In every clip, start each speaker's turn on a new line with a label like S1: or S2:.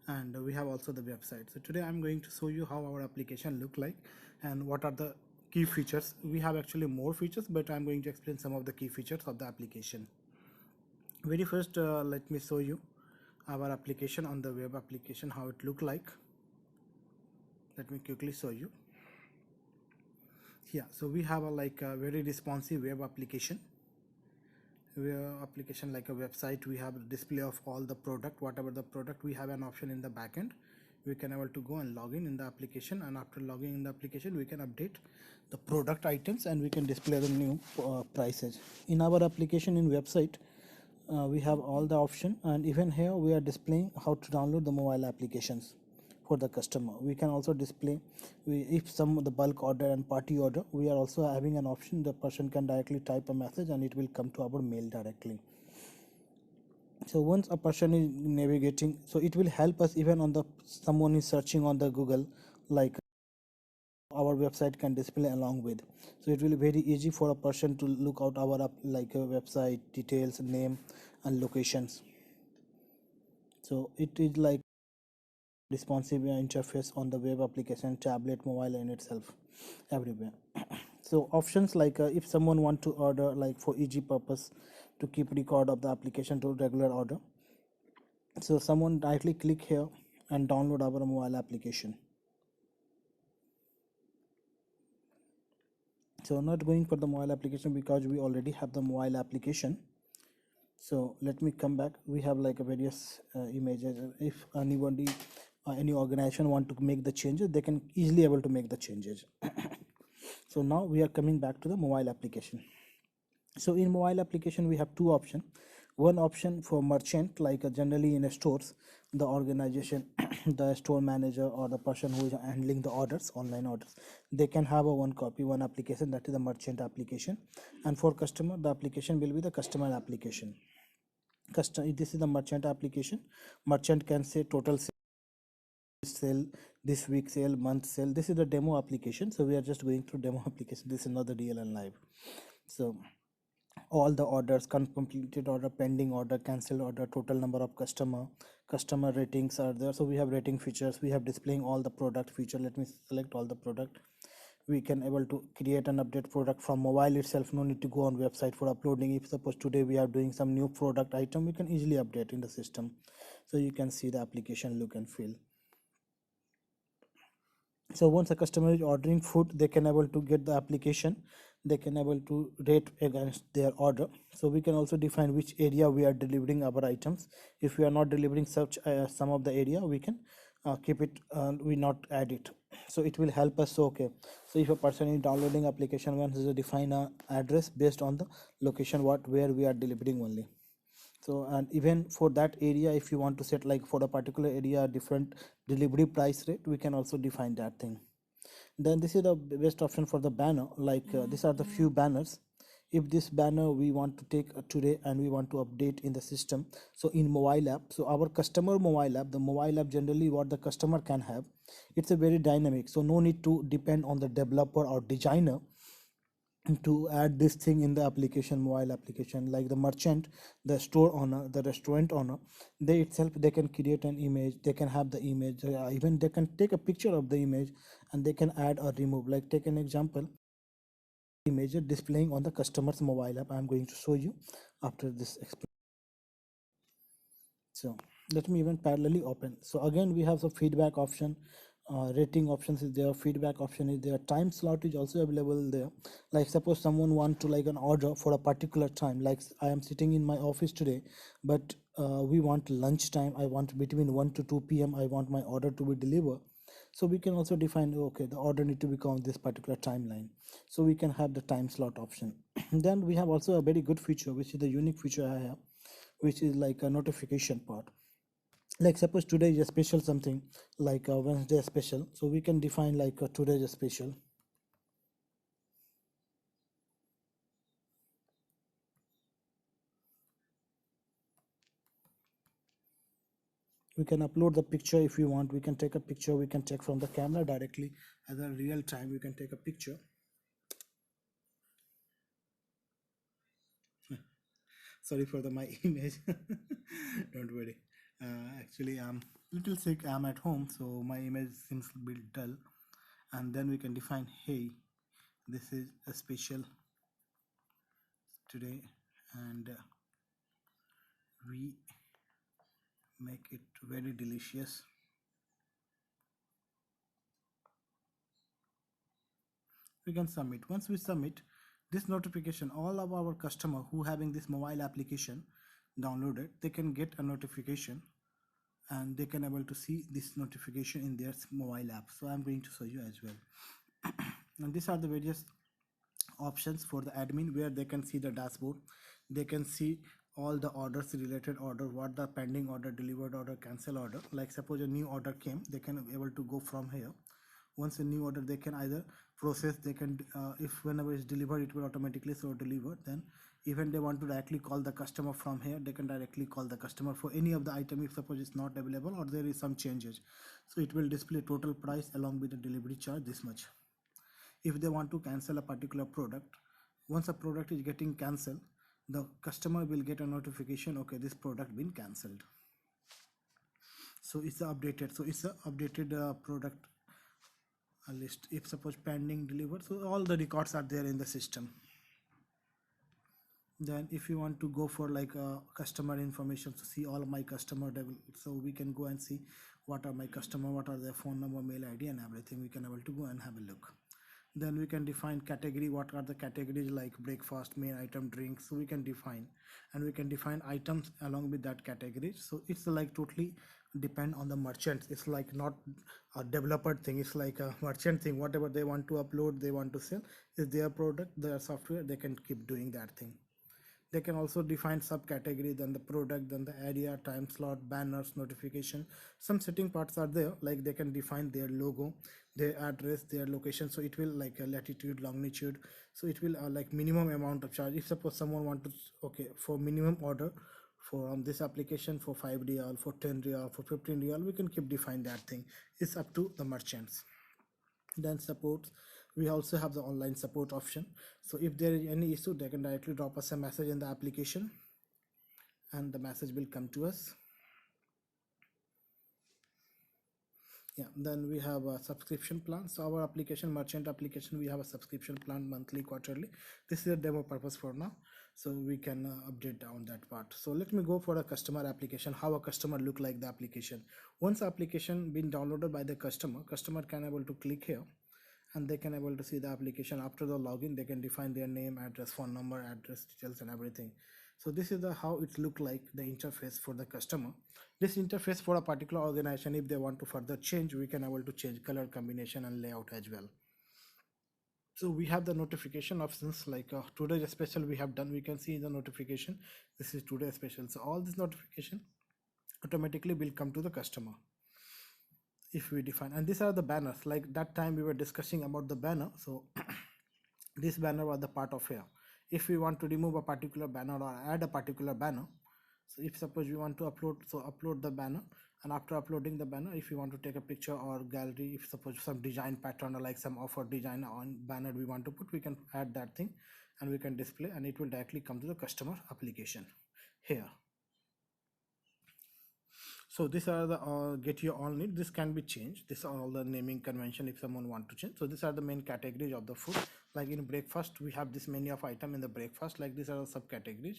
S1: and we have also the website. So today I'm going to show you how our application look like and what are the key features. We have actually more features, but I'm going to explain some of the key features of the application. Very first, let me show you our application on the web application, how it look like. Let me quickly show you. Yeah, so we have a very responsive web application. Application like a website. We have a display of all the product, whatever the product. We have an option in the backend. We can able to go and log in the application, and after logging in the application we can update the product items and we can display the new prices in our application. In website, we have all the option, and even here we are displaying how to download the mobile applications for the customer. We can also display if some of the bulk order and party order, we are also having an option. The person can directly type a message and it will come to our mail directly. So once a person is navigating, so it will help us even on the someone is searching on the Google, like our website can display along with. So it will be very easy for a person to look out our like a website details, name and locations. So it is like responsive interface on the web application, tablet, mobile in itself, everywhere. So options like if someone want to order like for easy purpose to keep record of the application to regular order, so someone directly click here and download our mobile application. So not going for the mobile application because we already have the mobile application. So let me come back. We have like a various images. If anybody any organization want to make the changes, they can easily able to make the changes. So now we are coming back to the mobile application. So in mobile application we have two options. One option for merchant, like generally in stores, the organization the store manager or the person who is handling the orders, online orders, they can have a one copy, one application, that is the merchant application. And for customer, the application will be the customer application. This is the merchant application. Merchant can say total sale, this week sale, month sale. This is the demo application, so we are just going through demo application. This is not the real and live. So all the orders, completed order, pending order, cancelled order, total number of customer ratings are there. So we have rating features, we have displaying all the product feature. Let me select all the product. We can able to create and update product from mobile itself. No need to go on website for uploading. If suppose today we are doing some new product item, we can easily update in the system. So you can see the application look and feel. So once a customer is ordering food, they can able to get the application, they can able to rate against their order. So we can also define which area we are delivering our items. If we are not delivering such some of the area, we can keep it and we not add it. So it will help us. So okay, so if a person is downloading application, once is define a address based on the location where we are delivering only. So and even for that area, if you want to set like for a particular area different delivery price rate, we can also define that thing. Then this is the best option for the banner, like these are the few banners. If this banner we want to take today and we want to update in the system, so in mobile app, so our customer mobile app, the mobile app generally what the customer can have, it's a very dynamic, so no need to depend on the developer or designer to add this thing in the application, mobile application. Like the merchant, the store owner, the restaurant owner, they itself they can create an image, they can have the image, even they can take a picture of the image and they can add or remove. Like take an example, image displaying on the customer's mobile app. I'm going to show you after this explanation. So let me even parallelly open. So again we have the feedback option, rating options is there, feedback option is there, time slot is also available there. Like suppose someone want to like an order for a particular time, like I am sitting in my office today, but we want lunch time, I want between 1 to 2 p.m. I want my order to be delivered. So we can also define, okay, the order need to become this particular timeline, so we can have the time slot option. Then we have also a very good feature, which is the unique feature I have, which is like a notification part. Like suppose today is a special something, like a Wednesday special, so we can define like today is a special. We can upload the picture if you want, we can take a picture, we can take from the camera directly as a real time, we can take a picture. Sorry for the my image. Don't worry, actually little sick. I'm at home, so my image seems a bit dull. And then we can define, hey, this is a special today, and we make it very delicious. We can submit. Once we submit this notification, all of our customer who having this mobile application downloaded, they can get a notification and they can able to see this notification in their mobile app. So I'm going to show you as well. And these are the various options for the admin where they can see the dashboard. They can see all the orders, related order, what the pending order, delivered order, cancel order. Like suppose a new order came, they can be able to go from here. Once a new order, they can either process, they can if whenever it's delivered, it will automatically show delivered. Then even they want to directly call the customer from here, they can directly call the customer for any of the item if suppose it's not available or there is some changes. So it will display total price along with the delivery charge, this much. If they want to cancel a particular product, once a product is getting cancelled, the customer will get a notification, okay, this product been cancelled. So it's updated, so it's a updated product list. If suppose pending delivered, so all the records are there in the system. Then if you want to go for like customer information to see all of my customer, so we can go and see what are my customer, what are their phone number, mail ID and everything. We can able to go and have a look. Then we can define category, what are the categories like breakfast, main item, drinks. So we can define, and we can define items along with that category. So it's like totally depend on the merchants. It's like not a developer thing, it's like a merchant thing. Whatever they want to upload, they want to sell is their product, their software, they can keep doing that thing. They can also define subcategory, then the product, then the area, time slot, banners, notification. Some setting parts are there, like they can define their logo, their address, their location. So it will like a latitude, longitude. So it will like minimum amount of charge. If suppose someone want to, okay, for minimum order for this application for 5 real, for 10 real, for 15 real, we can keep define that thing. It's up to the merchants. Then support, we also have the online support option. So if there is any issue, they can directly drop us a message in the application and the message will come to us. Yeah, then we have a subscription plan. So our application, merchant application, we have a subscription plan, monthly, quarterly. This is a demo purpose for now, so we can update on that part. So let me go for a customer application, how a customer look like the application. Once application been downloaded by the customer can able to click here and they can able to see the application. After the login, they can define their name, address, phone number, address details and everything. So this is the how it look like, the interface for the customer. This interface for a particular organization, if they want to further change, we can able to change color combination and layout as well. So we have the notification options, like today's special we have done. We can see the notification, this is today's special. So all this notification automatically will come to the customer if we define. And these are the banners, like that time we were discussing about the banner. So this banner was the part of here. If we want to remove a particular banner or add a particular banner, so if suppose we want to upload, so upload the banner, and after uploading the banner, if you want to take a picture or gallery, if suppose some design pattern or like some offer design on banner we want to put, we can add that thing and we can display, and it will directly come to the customer application here. So these are the get your all need. This can be changed. This are all the naming convention if someone want to change. So these are the main categories of the food. Like in breakfast, we have this many of item in the breakfast. Like these are the subcategories.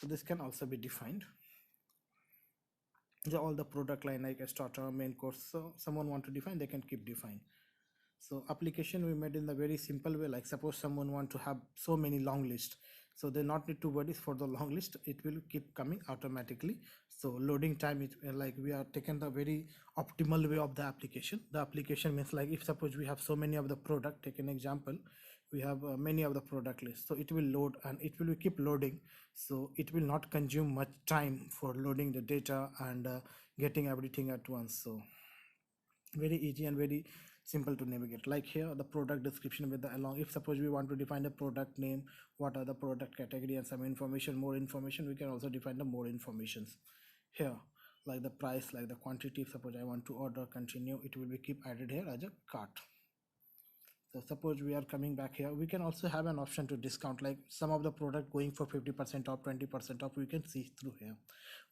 S1: So this can also be defined. These are all the product line like a starter, main course. So someone want to define, they can keep define. So application we made in the very simple way. Like suppose someone want to have so many long list, so they not need to worry for the long list, it will keep coming automatically. So loading time is like we are taking the very optimal way of the application. The application means like if suppose we have so many of the product, take an example, we have many of the product list, so it will load and it will keep loading. So it will not consume much time for loading the data and getting everything at once. So very easy and very simple to navigate. Like here the product description with the along, if suppose we want to define the product name, what are the product category and some information, more information, we can also define the more informations here, like the price, like the quantity. If suppose I want to order, continue, it will be keep added here as a cart. So suppose we are coming back here, we can also have an option to discount, like some of the product going for 50% off, 20% off, we can see through here.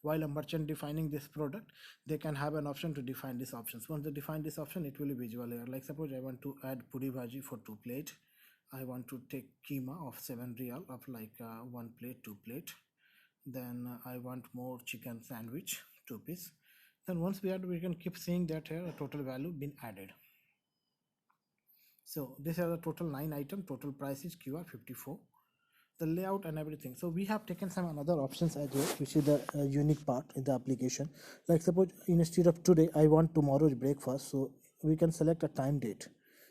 S1: While a merchant defining this product, they can have an option to define these options. Once they define this option, it will be visual here. Like suppose I want to add puri bhaji for 2 plate. I want to take keema of 7 real of like 1 plate, 2 plate. Then I want more chicken sandwich, 2 piece. Then once we add, we can keep seeing that here a total value been added. So these are the total 9 item, total price is QR 54, the layout and everything. So we have taken some another options as well, which is the unique part in the application. Like suppose instead of today, I want tomorrow's breakfast. So we can select a time date.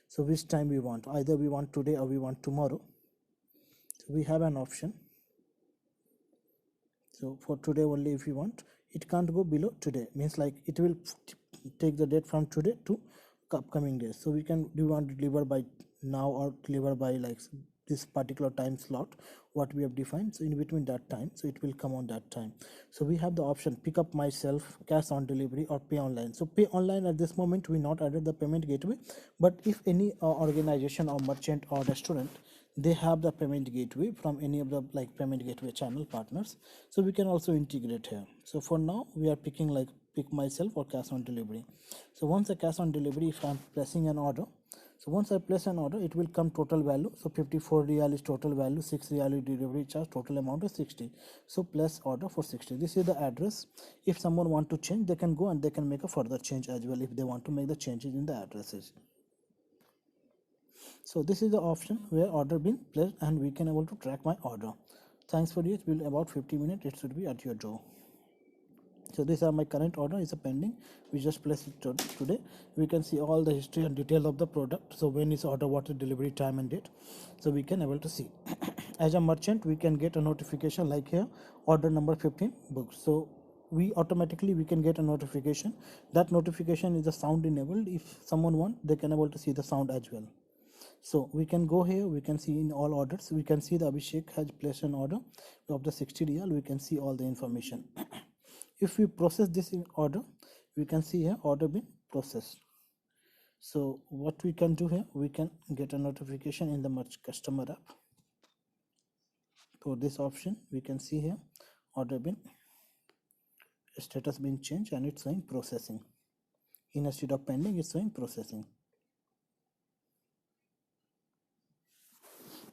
S1: So which time we want, either we want today or we want tomorrow. So we have an option. So for today only, if you want, it can't go below today, means like it will take the date from today to upcoming days. So we can, do you want to deliver by now or deliver by like this particular time slot what we have defined, so in between that time, so it will come on that time. So we have the option pick up myself, cash on delivery, or pay online. So pay online, at this moment we not added the payment gateway, but if any organization or merchant or restaurant, they have the payment gateway from any of the like payment gateway channel partners, so we can also integrate here. So for now we are picking like pick myself or cash on delivery. So once the cash on delivery, if I'm pressing an order, so once I place an order, it will come total value. So 54 real is total value, 6 real is delivery charge, total amount is 60. So place order for 60. This is the address. If someone want to change, they can go and they can make a further change as well if they want to make the changes in the addresses. So this is the option where order been placed and we can able to track my order. Thanks for this. Will about 50 minutes it should be at your door. So these are my current order is a pending, we just placed it today. We can see all the history and detail of the product, so when is order, what is delivery time and date, so we can able to see. As a merchant, we can get a notification like here, order number 15 booked. So we automatically we can get a notification. That notification is the sound enabled. If someone want, they can able to see the sound as well. So we can go here, we can see in all orders, we can see the Abhishek has placed an order of the 60 real, we can see all the information. If we process this in order, we can see here order been processed. So what we can do here, we can get a notification in the merch customer app. For this option, we can see here order been status been changed and it's showing processing. Instead of pending, it's showing processing.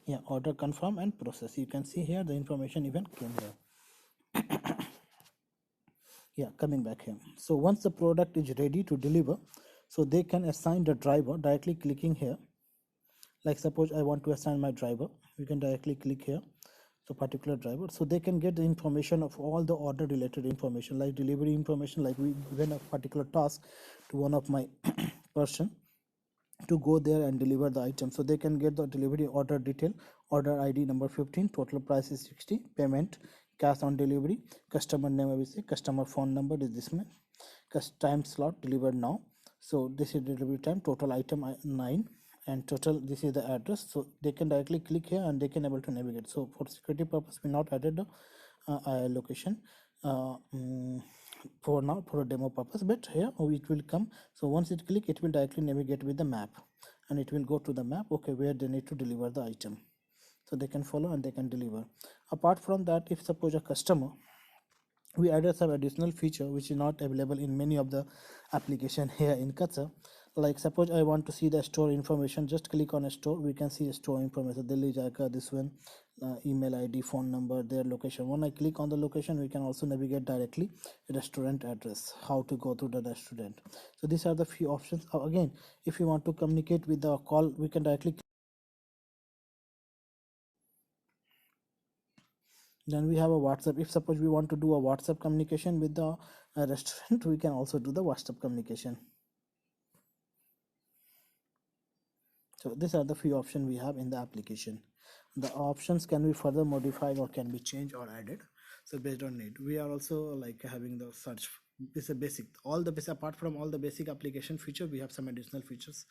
S1: Yeah, order confirm and process. You can see here the information even came here. Yeah, coming back here. So once the product is ready to deliver, so they can assign the driver directly clicking here. Like suppose I want to assign my driver, we can directly click here, so particular driver, so they can get the information of all the order related information like delivery information, like we given a particular task to one of my person to go there and deliver the item, so they can get the delivery order detail, order ID number 15, total price is 60, payment cash on delivery, customer name obviously, customer phone number is this one, time slot delivered now. So this is delivery time, total item 9, and total this is the address, so they can directly click here and they can able to navigate. So for security purpose we not added the location for now for a demo purpose, but here it will come. So once it click, it will directly navigate with the map and it will go to the map, okay, where they need to deliver the item, so they can follow and they can deliver. Apart from that, if suppose a customer, we added some additional feature which is not available in many of the application here in Cursor. Like suppose I want to see the store information, just click on a store, we can see store information, Delhi Jaika, this one, email ID, phone number, their location. When I click on the location, we can also navigate directly restaurant address, how to go to the restaurant. So these are the few options. Again, if you want to communicate with the call, we can directly, then we have a WhatsApp. If suppose we want to do a WhatsApp communication with the restaurant, we can also do the WhatsApp communication. So these are the few options we have in the application. The options can be further modified or can be changed or added, so based on need. We are also like having the search, it's a basic, all the basic, apart from all the basic application feature, we have some additional features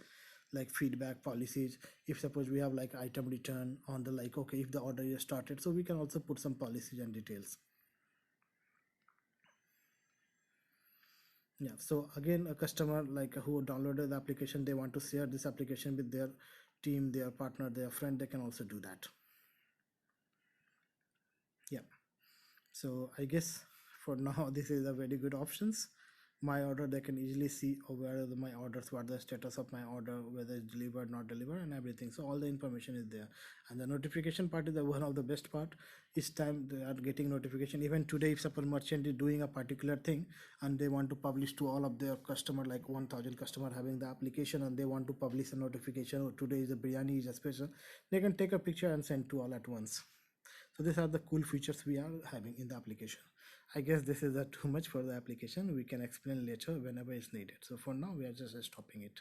S1: like feedback policies. If suppose we have like item return on the, like, okay, if the order is started, so we can also put some policies and details. Yeah, so again, a customer like who downloaded the application, they want to share this application with their team, their partner, their friend, they can also do that. Yeah, so I guess for now this is a very good options. My order, they can easily see where are my orders, what the status of my order, whether it's delivered, not delivered, and everything. So all the information is there. And the notification part is the one of the best part. Each time they are getting notification. Even today, if suppose merchant is doing a particular thing and they want to publish to all of their customer, like 1000 customer having the application, and they want to publish a notification, oh, today is a biryani is a special, they can take a picture and send to all at once. So these are the cool features we are having in the application. I guess this is too much for the application. We can explain later whenever it's needed. So for now, we are just stopping it.